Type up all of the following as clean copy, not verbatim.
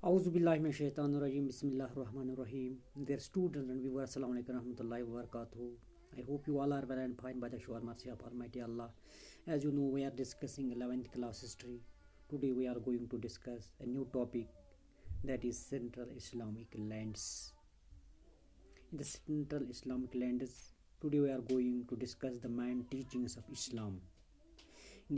A'udhu billahi minash shaitanir rajim. Bismillahir rahmanir rahim. Dear students and viewers, assalamu alaikum warahmatullahi wabarakatuh. I hope you all are well and fine by the sure mercy of Almighty Allah. As you know, we are discussing 11th class history. Today we are going to discuss a new topic, that is Central Islamic lands. In the Central Islamic lands, today we are going to discuss the main teachings of Islam. In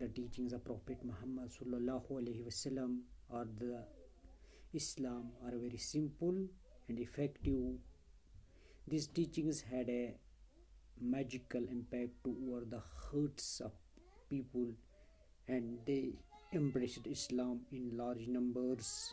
the teachings of Prophet Muhammad sallallahu alaihi wasallam or the Islam are very simple and effective. These teachings had a magical impact over the hearts of people and they embraced Islam in large numbers.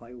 5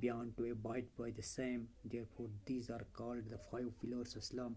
beyond to abide by the same. Therefore these are called the 5 pillars of Islam.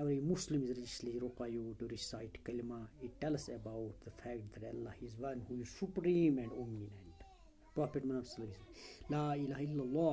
Every Muslim is religiously required to recite kalima. It tells about the fact that Allah is one who is supreme and omnipotent. Prophet Muhammad sallallahu alaihi wasallam, La ilaha illallah,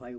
5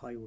5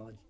5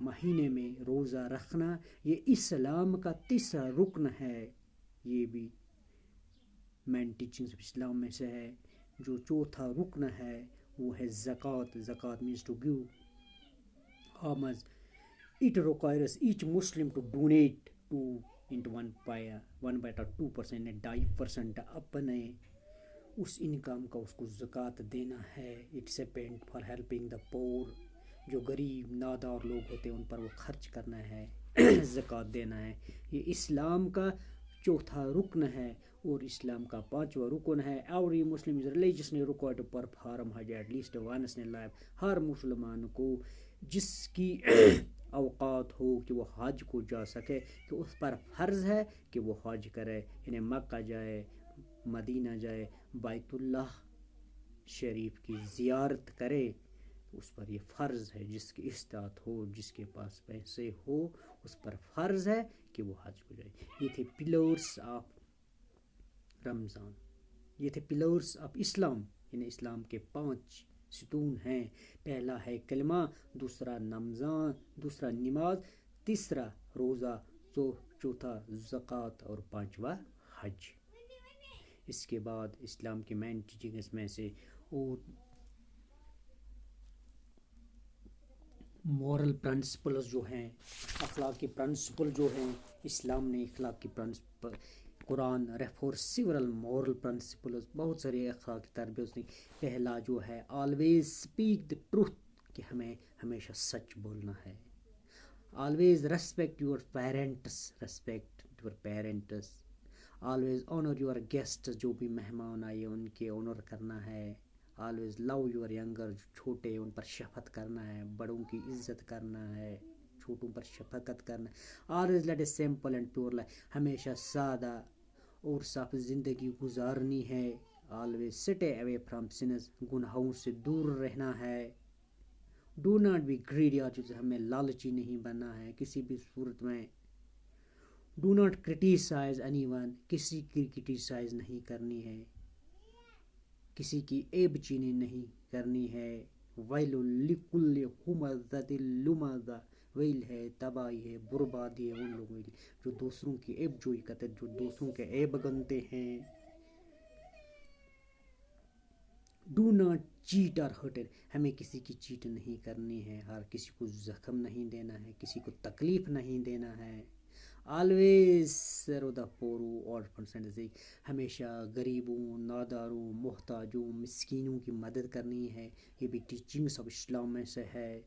مہینے میں روزہ رکھنا یہ اسلام کا تیسرا رکن ہے. یہ بھی مین ٹیچنگز اسلام میں سے ہے. جو چوتھا رکن ہے وہ ہے زکوٰۃ. زکوٰۃ means to give alms. It requires each Muslim to donate into 1 by 2% 2% اپنے اس انکم کا اس کو زکوٰۃ دینا ہے. It's a payment for helping the poor. جو غریب نادار لوگ ہوتے ہیں ان پر وہ خرچ کرنا ہے, زکوٰۃ دینا ہے. یہ اسلام کا چوتھا رکن ہے. اور اسلام کا پانچواں رکن ہے every Muslim is religiously required to perform Hajj at least once in life. ہر مسلمان کو جس کی اوقات ہو کہ وہ حج کو جا سکے کہ اس پر فرض ہے کہ وہ حج کرے, یعنی مکہ جائے, مدینہ جائے, بیت اللہ شریف کی زیارت کرے. اس پر یہ فرض ہے. جس کی استطاعت ہو, جس کے پاس پیسے ہو, اس پر فرض ہے کہ وہ حج کو جائے. یہ تھے پلرس آف رمضان. یہ تھے پلرس آف اسلام, یعنی اسلام کے 5 ستون ہیں. پہلا ہے کلمہ, دوسرا نماز, تیسرا روزہ, چوتھا زکوٰۃ اور پانچواں حج. اس کے بعد اسلام کی مین ٹیچنگز میں سے اور مورل پرنسپلز جو ہیں, اخلاقی پرنسپل جو ہیں, اسلام نے اخلاقی پرنسپل, قرآن ریفر سیورل مورل پرنسپلز, بہت سارے اخلاقی تربیت نے. پہلا جو ہے آلویز اسپیک دا ٹروتھ, کہ ہمیں ہمیشہ سچ بولنا ہے. Always respect your parents, always owner your guest, جو بھی مہمان آئے ان کے آنر کرنا ہے. آلویز لو یور ینگر, چھوٹے ان پر شفقت کرنا ہے, بڑوں کی عزت کرنا ہے, چھوٹوں پر شفقت کرنا ہے. Always lead a simple and pure life, ہمیشہ سادہ اور صاف زندگی گزارنی ہے. آلویز سٹے اوے فرام سنز, گناہوں سے دور رہنا ہے. ڈو ناٹ بی گریڈی, ہمیں لالچی نہیں بننا ہے کسی بھی صورت میں. Do not criticise anyone, کسی کی کرٹیسائز نہیں کرنی ہے, کسی کی عیب چینی نہیں کرنی ہے. ویل لکل ہمزۃ لمزہ, ویل ہے, تباہی ہے, بربادی ہے ان لوگوں کی جو دوسروں کی عیب جوئی کرتے, جو دوسروں کے عیب گنتے ہیں. ڈو ناٹ چیٹ اور ہرٹ, ہمیں کسی کی چیٹ نہیں کرنی ہے, ہر کسی کو زخم نہیں دینا ہے, کسی کو تکلیف نہیں دینا ہے. آلویز سرو دا پورو اور ہمیشہ غریبوں, ناداروں, محتاجوں, مسکینوں کی مدد کرنی ہے. یہ بھی ٹیچنگس آف اسلام میں سے ہے.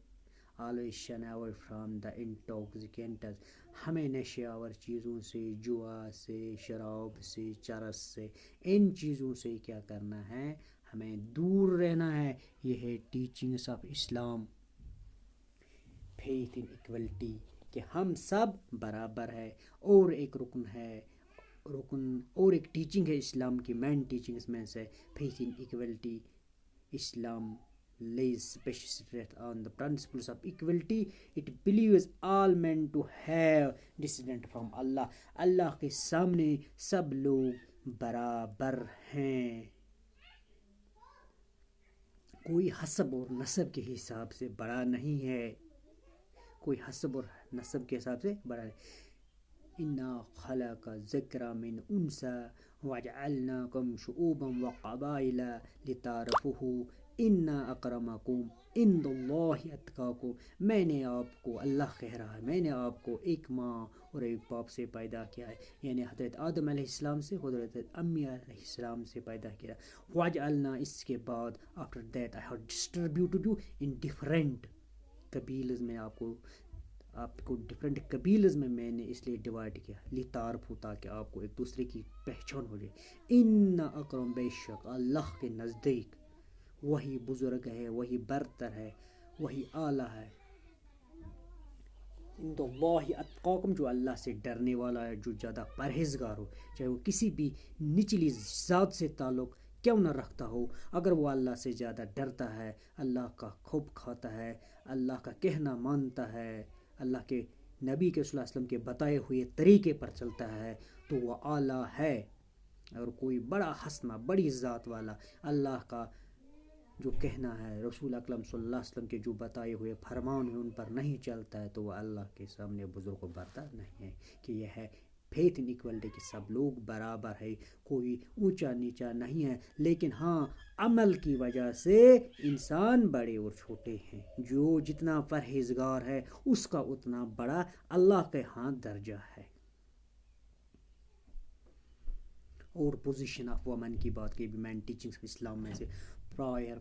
آلویز شن اوے فرام دا انٹاکسیکینٹس, ہمیں نشے آور چیزوں سے, جوا سے, شراب سے, چرس سے, ان چیزوں سے کیا کرنا ہے, ہمیں دور رہنا ہے. یہ ہے teachings of Islam. Faith in equality, کہ ہم سب برابر ہے. اور ایک رکن اور ایک ٹیچنگ ہے اسلام کی مین ٹیچنگز میں سے, faith in equality. Islam lays special stress on the principles of equality. It believes all men to have descent from Allah. اللہ کے سامنے سب لوگ برابر ہیں, کوئی حسب اور نسب کے حساب سے بڑا نہیں ہے, کوئی حسب اور نسب کے حساب سے بڑا نہیں. انا خلق ذکر من انثى وجعلناكم شعوبا وقبائل لتعارفوا ان اکرمکم عند اللہ اتقاکم. میں نے آپ کو, اللہ کہہ رہا ہے, میں نے آپ کو ایک ماں اور ایک باپ سے پیدا کیا ہے, یعنی حضرت آدم علیہ السلام سے, حضرت امی علیہ السلام سے پیدا کیا. وَجْعَلْنَا, اس کے بعد after that I have distributed you in different قبیلز میں, آپ کو ڈفرینٹ قبیلز میں نے اس لیے ڈیوائڈ کیا, لتعارفوا, تاکہ آپ کو ایک دوسرے کی پہچان ہو جائے. ان اکرم, بے شک اللہ کے نزدیک وہی بزرگ ہے, وہی برتر ہے, وہی اعلیٰ ہے. عند اللہ اتقاکم, جو اللہ سے ڈرنے والا ہے, جو زیادہ پرہیزگار ہو, چاہے وہ کسی بھی نچلی ذات سے تعلق کیوں نہ رکھتا ہو, اگر وہ اللہ سے زیادہ ڈرتا ہے, اللہ کا خوف کھاتا ہے, اللہ کا کہنا مانتا ہے, اللہ کے نبی کے صلی اللہ علیہ وسلم کے بتائے ہوئے طریقے پر چلتا ہے, تو وہ اعلیٰ ہے. اور کوئی بڑا حسنہ, بڑی ذات والا, اللہ کا جو کہنا ہے رسول اکرم صلی اللہ علیہ وسلم کے جو بتائے ہوئے فرمان ہیں ان پر نہیں چلتا ہے تو وہ اللہ کے سامنے بزرگ و برتر نہیں ہے، کہ یہ ہے فیتھ ان ایکوالٹی کہ سب لوگ برابر ہے، کوئی اونچا نیچا نہیں ہے، لیکن ہاں عمل کی وجہ سے انسان بڑے اور چھوٹے ہیں، جو جتنا پرہیزگار ہے اس کا اتنا بڑا اللہ کے ہاں درجہ ہے۔ اور پوزیشن آف وومن کی بات کی بھی مین ٹیچنگس اسلام میں سے پرائر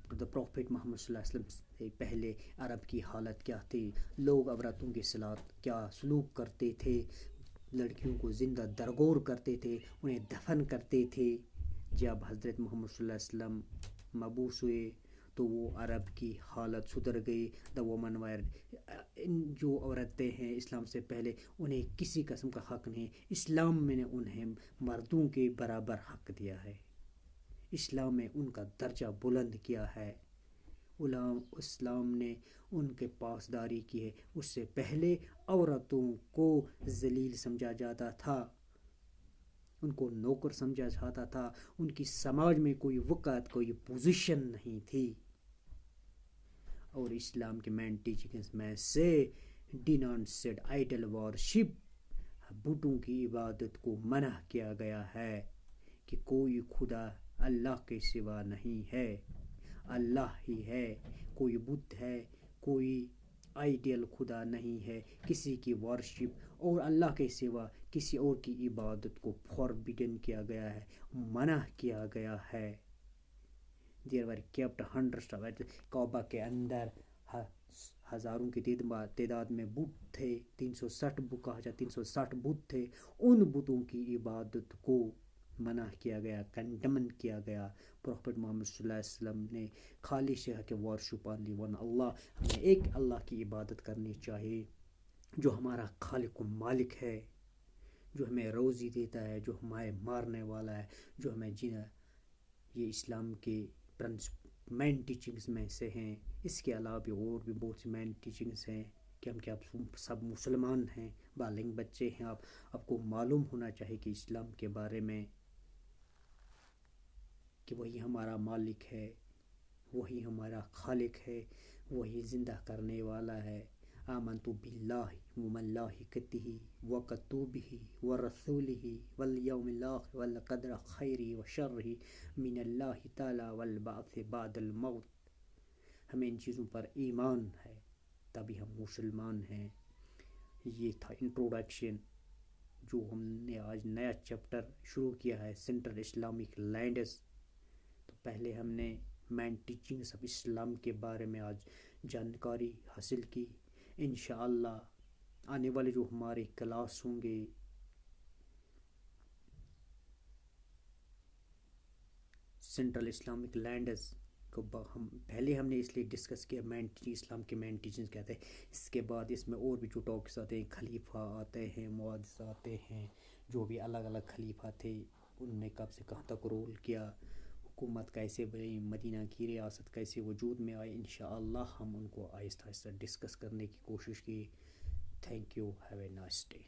ٹو دا پروفیٹ محمد صلی اللہ علیہ وسلم سے پہلے عرب کی حالت کیا تھی، لوگ عورتوں کے ساتھ کیا سلوک کرتے تھے، لڑکیوں کو زندہ درگور کرتے تھے، انہیں دفن کرتے تھے۔ جب حضرت محمد صلی اللہ علیہ وسلم مبعوث ہوئے تو وہ عرب کی حالت سدھر گئی۔ دا وومن وائر، جو عورتیں ہیں اسلام سے پہلے انہیں کسی قسم کا حق نہیں، اسلام میں نے انہیں مردوں کے برابر حق دیا ہے، اسلام میں ان کا درجہ بلند کیا ہے، اسلام نے ان کے پاسداری کی ہے۔ اس سے پہلے عورتوں کو ذلیل سمجھا جاتا تھا، ان کو نوکر سمجھا جاتا تھا، ان کی سماج میں کوئی وقت کوئی پوزیشن نہیں تھی۔ اور اسلام کے مین ٹیچنگز میں سے ڈینانسڈ آئیڈل وارشپ، بتوں کی عبادت کو منع کیا گیا ہے، کہ کوئی خدا اللہ کے سوا نہیں ہے، اللہ ہی ہے، کوئی بت ہے، کوئی آئیڈیل خدا نہیں ہے، کسی کی وارشپ اور اللہ کے سوا کسی اور کی عبادت کو فوربیڈن کیا گیا ہے، منع کیا گیا ہے۔ دیر ور کیپٹ ہنڈریڈ آف کعبہ کے اندر ہزاروں کی تعداد میں بت تھے، 360 بت کہا جاتا 360 بت تھے، ان بتوں کی عبادت کو منع کیا گیا، کنڈمن کیا گیا۔ پروفیٹ محمد صلی اللہ علیہ وسلم نے خالی سے کہ ورشپ اونلی ون اللہ، ہمیں ایک اللہ کی عبادت کرنی چاہیے جو ہمارا خالق و مالک ہے، جو ہمیں روزی دیتا ہے، جو ہمیں مارنے والا ہے، جو ہمیں جینا۔ یہ اسلام کے مین ٹیچنگز میں سے ہیں۔ اس کے علاوہ بھی اور بھی بہت سی مین ٹیچنگز ہیں کہ ہم کیا سب مسلمان ہیں، بالغ بچے ہیں، آپ کو معلوم ہونا چاہیے کہ اسلام کے بارے میں کہ وہی ہمارا مالک ہے، وہی ہمارا خالق ہے، وہی زندہ کرنے والا ہے۔ آمنت باللہ وملائکتہ وکتبہ ورسولہ والیوم الآخر والقدر خیرہ وشرہ من اللہ تعالی والبعث بعد الموت۔ ہمیں ان چیزوں پر ایمان ہے تبھی ہم مسلمان ہیں۔ یہ تھا انٹروڈکشن جو ہم نے آج نیا چیپٹر شروع کیا ہے، سینٹرل اسلامک لینڈز۔ تو پہلے ہم نے مین ٹیچنگز آف اسلام کے بارے میں آج جانکاری حاصل کی۔ انشاءاللہ آنے والے جو ہمارے کلاس ہوں گے سینٹرل اسلامک لینڈز کو پہلے ہم نے اس لیے ڈسکس کیا اسلام کے مین ٹیچنگز کہتے ہیں، اس کے بعد اس میں اور بھی جو ٹاپکس آتے ہیں، خلیفہ آتے ہیں، معاذ آتے ہیں، جو بھی الگ الگ خلیفہ تھے ان نے کب سے کہاں تک رول کیا، حکومت کیسے بنی، مدینہ کی ریاست کیسے وجود میں آئی، انشاءاللہ ہم ان کو آہستہ آہستہ ڈسکس کرنے کی کوشش کی۔ Thank you, have a nice day.